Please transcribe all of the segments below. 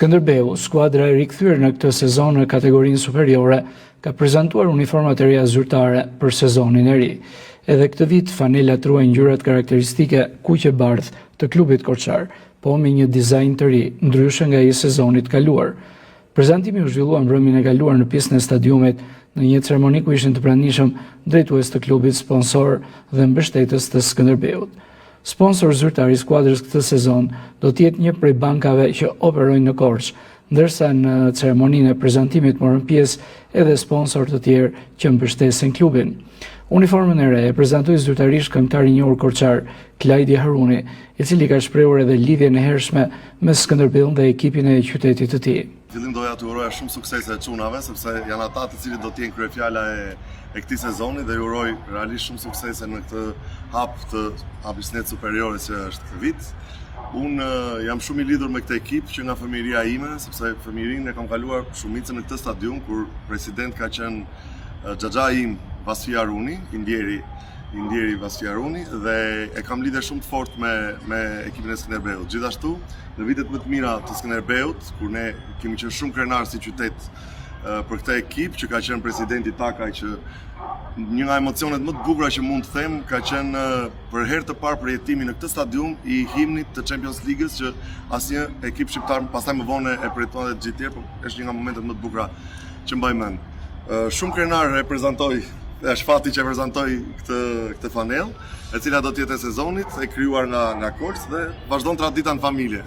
Skënderbeu, skuadra e rikthyer në këtë sezon në kategorinë superiore, ka prezantuar uniformat e reja zyrtare për sezonin e ri. Edhe këtë vit fanelat ruajnë ngjyrat karakteristike kuqe bardh të klubit korçar, po me një dizajn të ri, ndryshe nga i sezonit kaluar. Prezantimi u zhvillua mbrëmjen e kaluar në pjesën e stadiumit, në një ceremoni ku ishin të pranishëm drejtues të klubit, sponsor dhe mbështetës të Skënderbeut. Sponsor zyrtar i skuadrës këtë sezon do të jetë një prej bankave që operojnë në Korçë, ndërsa në ceremoninë e prezantimit morën pjesë edhe sponsor të tjerë që mbështesin klubin. Uniformën e re e prezantoi zyrtarisht këngëtari i njohur korçar Klajdi Haruni, i cili ka shprehur edhe lidhjen e hershme me Skënderbeun dhe ekipin e qytetit të tij. Fillim doja t'ju uroja shumë suksese çunave, sepse janë ata të cilët do të jenë kryefjala e këtij sezoni dhe ju uroj realisht shumë suksese në këtë hap të Habisnet superiore që është këtë vit. Unë jam shumë i lidhur me këtë ekip që nga fëmijëria ime, sepse fëmijërinë e kam kaluar shumicën në këtë stadium kur president ka qenë xhaxha im Vasfi Haruni, Indjeri Vasfi Haruni, dhe e kam lidhje shumë të fortë me ekipin e Skënderbeut. Gjithashtu, në vitet më të mira të Skënderbeut, kur ne kemi qenë shumë krenar si qytet për këtë ekip që ka qenë presidenti Takaj, që një nga emocionet më të bukura që mund të them ka qenë për herë të parë përjetimi në këtë stadium i himnit të Champions League-s, që asnjë ekip shqiptar pastaj më vonë e përjeton edhe gjithë tjerë, por është një nga momentet më të bukura që mbaj mend. Shumë krenar është fati që prezantoi këtë fanell, e cila do të jetë e sezonit, e krijuar nga Korçë dhe vazhdon tradita në familje.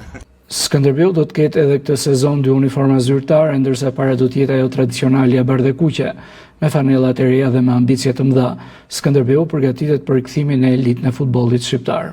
Skënderbeu do të ketë edhe këtë sezon 2 uniforma zyrtare, ndërsa para do të jetë ajo tradicionale e bardhë kuqe, me fanellat e reja dhe me ambicie të mëdha. Skënderbeu përgatitet për rikthimin e elitën e futbollit shqiptar.